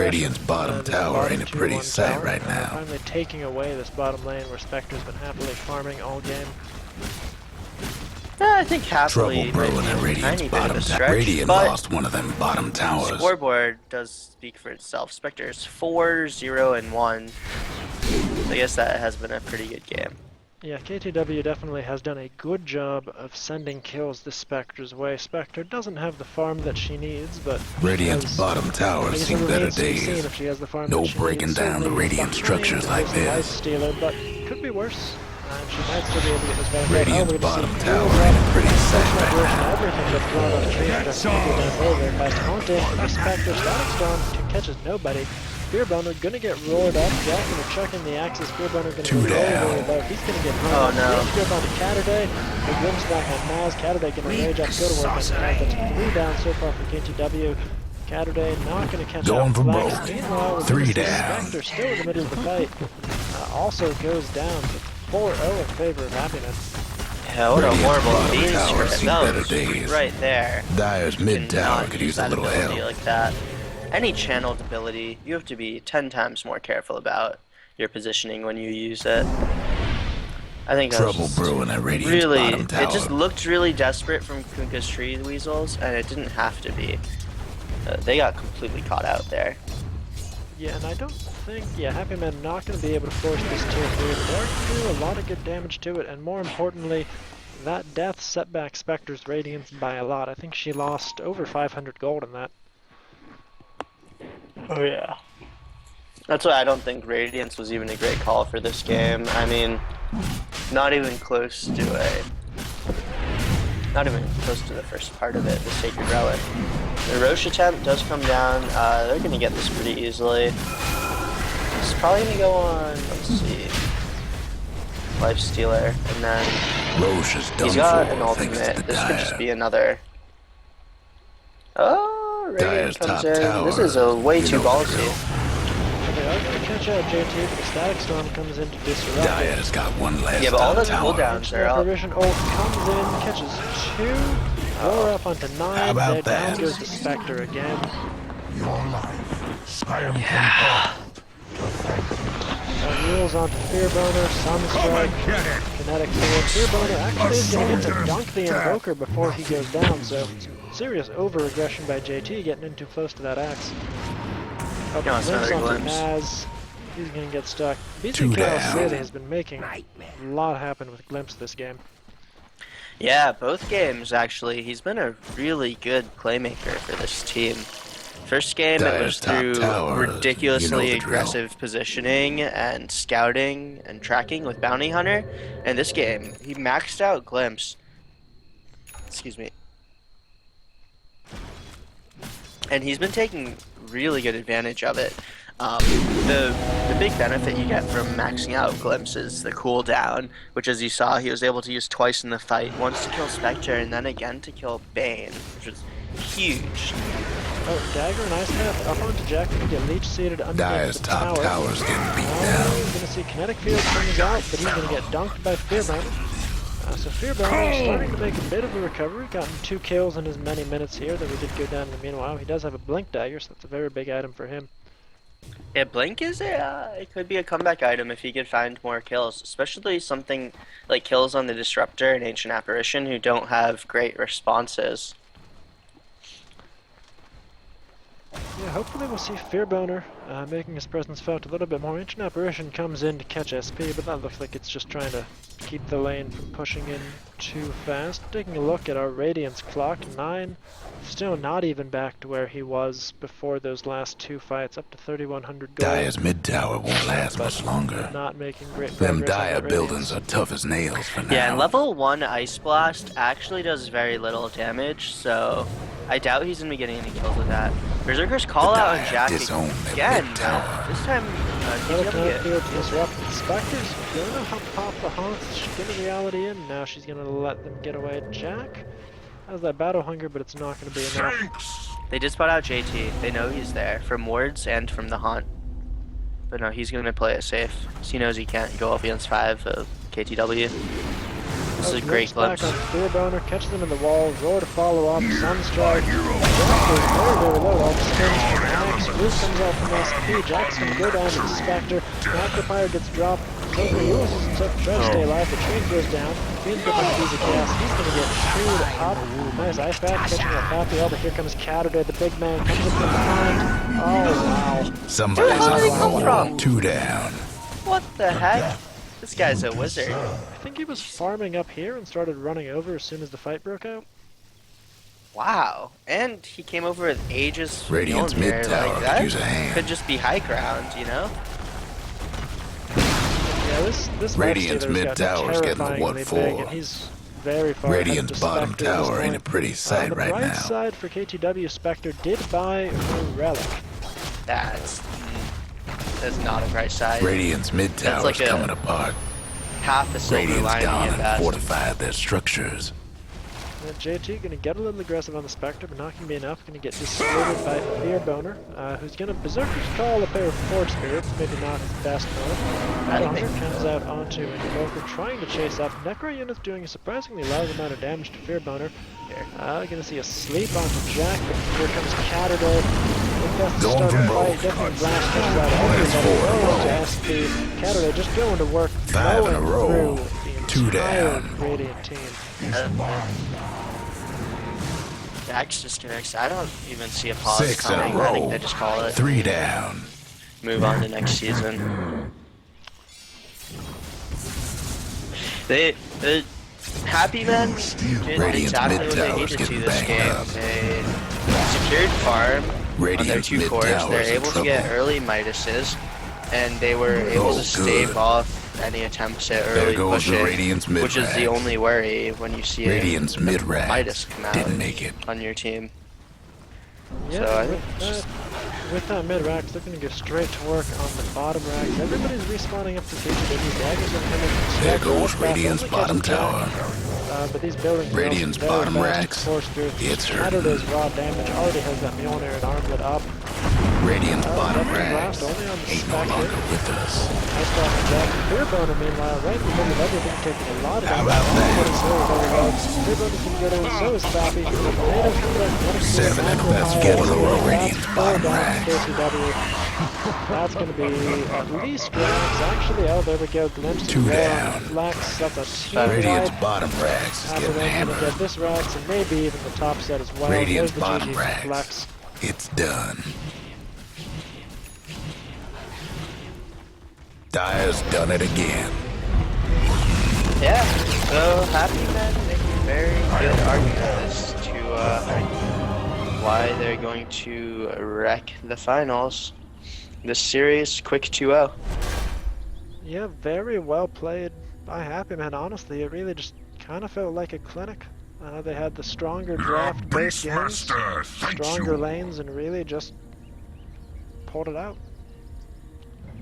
Radiant's bottom tower ain't a pretty sight right now. Finally taking away this bottom lane where Spectre's been happily farming all game. I think happily Trouble brewing at Radiant's bottom tower. Radiant lost one of them bottom towers. Scoreboard does speak for itself. Spectre's 4-0-1. I guess that has been a pretty good game. Yeah, KTW definitely has done a good job of sending kills this Spectre's way. Spectre doesn't have the farm that she needs, but Radiant's bottom tower's seen better days. If she has the farm no that she breaking needs. down the Radiant structures like this. Stealer, but could be worse. And she might still be able to get this back. Radiant's bottom tower ain't a pretty sight right now. Everything that's thrown on the tree just to get over past Haunted. The Spectre static storm catches nobody. Spearboner gonna get roared up. Jack gonna chuck in the axes. Spearboner gonna Two down. He's gonna get hurt. Oh no. Spearboner Catterday. The glimpse back on Maz. Catterday gonna rage up. Go to work on that. That's 3 down so far from KTW. Catterday not gonna catch Going up. for both. Meanwhile, 3 down. Spectre still in the middle of the fight. Also goes down. 4-0 in favor of Happymen. Yeah, what a horrible bean tower script. seen That better was days. right there. Dyer's mid tower could use a little help. Like that. Any channeled ability, you have to be 10 times more careful about your positioning when you use it. I think that Trouble brewing at Radiant's really, bottom tower. it just looked really desperate from Kunkka's tree Weasels, and it didn't have to be. They got completely caught out there. Yeah, and I don't think, Happymen not going to be able to force this tier 3, but they're going to do a lot of good damage to it, and more importantly, that death set back Spectre's Radiance by a lot. I think she lost over 500 gold in that. Oh yeah. That's why I don't think Radiance was even a great call for this game. I mean, not even close to the first part of it, the Sacred Relic. The Roche attempt does come down. They're gonna get this pretty easily. It's probably gonna go on, let's see, Life Stealer, and then Roche is done he's got for, an ultimate. This could just be another. Oh, Radiant comes in. This is a way too ballsy. They are going to catch out JT, but the Static Storm comes in to disrupt. Dyer's got one last Yeah, but all those tower. cooldowns are up. Provision ult comes in, catches 2, roar up onto 9. How about there that? down goes the Spectre again. Your life, I am Wheels onto Fearboner, Sunstrike, Kinetic Sword. Fearboner actually is going to get to dunk the Invoker before he goes down, so serious over-aggression by JT getting in too close to that axe. Oh, No, it's another glimpse. Naz. He's gonna get stuck. Two BCK down. City has been making a lot happen with Glimpse this game. Yeah, both games actually. He's been a really good playmaker for this team. First game it was Dyer's top through tower, ridiculously you know the drill. aggressive positioning and scouting and tracking with Bounty Hunter. And this game, he maxed out Glimpse. Excuse me. And he's been taking really good advantage of it. The big benefit you get from maxing out Glimpse is the cooldown, which as you saw, he was able to use twice in the fight. Once to kill Spectre and then again to kill Bane, which was huge. Oh, Dagger and Ice Path up onto Jack to get leech seated underneath Dyer's the top tower. tower's getting beat He's down. gonna see Kinetic Field comes out, but he's gonna get dunked by Fearboner. So Fearboner is starting to make a bit of a recovery, gotten 2 kills in as many minutes here, though he did go down in the meanwhile. He does have a Blink Dagger, so that's a very big item for him. Yeah, Blink is it could be a comeback item if he could find more kills, especially something like kills on the Disruptor and Ancient Apparition who don't have great responses. Yeah, hopefully we'll see Fearboner making his presence felt a little bit more. Ancient Apparition comes in to catch SP, but that looks like it's just trying to keep the lane from pushing in too fast. Taking a look at our Radiance clock, 9. Still not even back to where he was before those last 2 fights, up to 3,100 gold. Dyer's mid tower won't last much longer. Not making great Them progress on Dyer that buildings are tough as nails for now. Yeah, and level 1 Ice Blast actually does very little damage, so I doubt he's gonna be getting any kills with that. Berserker's call The out on Dyer Jack disowned their again. mid tower. This time he's Another gonna Kinetic get. Field to disrupt the Spectres. Gonna pop the haunts, get the reality in. Now she's gonna let them get away. Jack has that battle hunger, but it's not gonna be enough. They did spot out JT. They know he's there from wards and from the haunt. But no, he's gonna play it safe. So he knows he can't go up against 5 of KTW. This is a great glimpse. Back on Fearboner, catches him in the wall, roar to follow up, Sunstrike. Jack is very, very low. All the spins from Alex, Boost comes out from SP. Jack's gonna go down to the Spectre. Macropire gets dropped. Kunkka uses himself to try to stay alive. The train goes down. Fiend's got the piece of chaos. He's gonna get chewed up. Nice ice back, catching that Happy. But here comes Catterday, the big man, comes up from behind. Oh wow. Somebody's Where the hell on did he the come board. from? 2 down. What the heck? This guy's a wizard. I think he was farming up here and started running over as soon as the fight broke out. Wow. And he came over with Aegis Radiant's Mjolnir, mid tower like could that use a hand. could just be high ground, you know? Yeah, this Radiant's Lifestealer's mid got tower's getting the terrifyingly what big, for. and he's very far ahead of Radiant's the bottom Spectre at this tower ain't a point. pretty sight On the right right now. side for KTW, Spectre did buy her relic. That's not a bright side. Radiant's mid tower's like a- coming apart. Half a silver Radiant's lining gone at and best. fortified their structures. JT gonna get a little aggressive on the Spectre, but not gonna be enough. Gonna get dissuaded by Fearboner, who's gonna Berserker's Call a pair of Forge Spirits, maybe not his best mode. Boner comes out onto Invoker, trying to chase up. Necro unit's doing a surprisingly large amount of damage to Fearboner. Gonna see a sleep onto Jack, but here comes Catterday. Going for broke. Definitely blast catches out everybody. Going to SP. Catterday just going to work. 5 in a row. Through the 2 entire down. Radiant team. Jack's disconnects. I don't even see a pause 6 in a coming. I think row. they just call it. 3 down. Move on to next season. The Happymen did Radiant's exactly mid what they tower's needed to getting this banged game. up. They secured farm on their Radiant's 2 mid cores. tower's They're in able to get trouble. early Midases, and they were able to stave good. off any attempts at There early goes the pushing, Radiant's mid which is the rack. only worry when you see Radiant's mid Midas rack come out didn't make it. on your team. Yeah, So I with, think it's with that mid racks, they're going to go straight to work on the bottom racks. Everybody's respawning up to KTW. Daggers are coming from There Spectre, goes Rush back, Radiant's only bottom catches Jack. tower. But these buildings are Radiant's also very bottom fast racks. Force Spirits. It's Saturdays hurting. raw damage already has that Mjolnir and Armlet up. Radiant's bottom Definitely racks last only on the ain't no Spectre. longer with us. Nice block from Jack. Fearboner, meanwhile, right in the middle of everything, taking a lot of How damage. about that? Fearboner's going to go down, so is Fappy. Tornadoes coming out, one 7 in a row. 4 in a row. Radiant's bottom racks. KTW. That's going to be at least Rax. Actually, oh, there we go. Glimpse 2 down. Flex, that's a team Radiant's wipe. bottom racks is After getting that, going to hammered. get this Rax and maybe even the top set as well. Radiant's There's the bottom GG from racks. Flex. It's done. Dire's done it again. Yeah, so Happymen make a very good argument as to why they're going to wreck the finals. This series, quick 2-0. Yeah, very well played by Happymen. Honestly, it really just kind of felt like a clinic. They had the stronger draft base games, Beastmaster, thank stronger you. lanes, and really just pulled it out.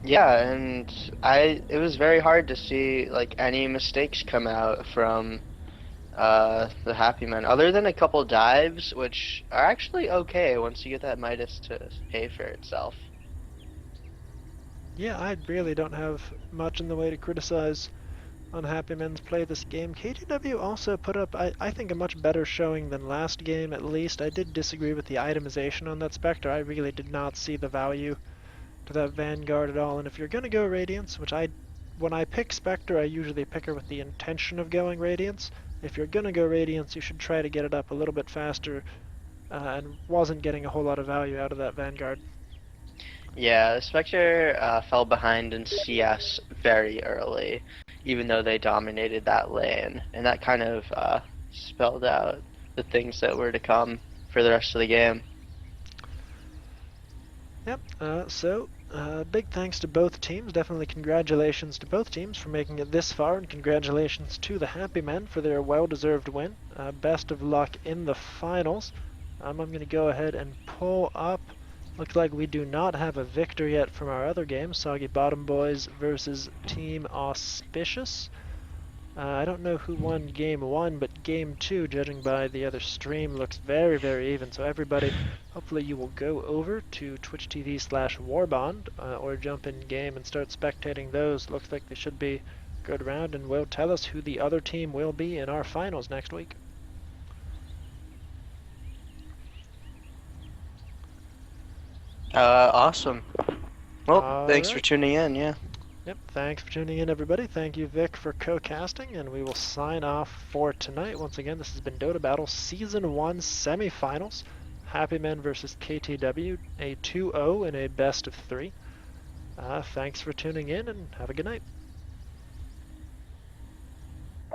Yeah, and it was very hard to see like any mistakes come out from the Happymen, other than a couple dives, which are actually okay once you get that Midas to pay for itself. Yeah, I really don't have much in the way to criticize on Happymen's play this game. KTW also put up, I think, a much better showing than last game, at least. I did disagree with the itemization on that Spectre. I really did not see the value to that Vanguard at all. And if you're going to go Radiance, which when I pick Spectre, I usually pick her with the intention of going Radiance. If you're going to go Radiance, you should try to get it up a little bit faster, and wasn't getting a whole lot of value out of that Vanguard. Yeah, the Spectre fell behind in CS very early, even though they dominated that lane, and that kind of spelled out the things that were to come for the rest of the game. Yep, big thanks to both teams. Definitely congratulations to both teams for making it this far, and congratulations to the Happymen for their well-deserved win. Best of luck in the finals. I'm going to go ahead and pull up. Looks like we do not have a victor yet from our other game, Soggy Bottom Boys versus Team Auspicious. I don't know who won Game 1, but Game 2, judging by the other stream, looks very, very even. So everybody, hopefully you will go over to twitch.tv/warbond or jump in game and start spectating those. Looks like they should be a good round, and will tell us who the other team will be in our finals next week. Awesome. Well, thanks for Alright. tuning in, yeah. Yep, thanks for tuning in, everybody. Thank you, Vic, for co-casting, and we will sign off for tonight. Once again, this has been Dota Battle Season 1 Semifinals. Happymen versus KTW, a 2-0 and a best of 3. Thanks for tuning in, and have a good night.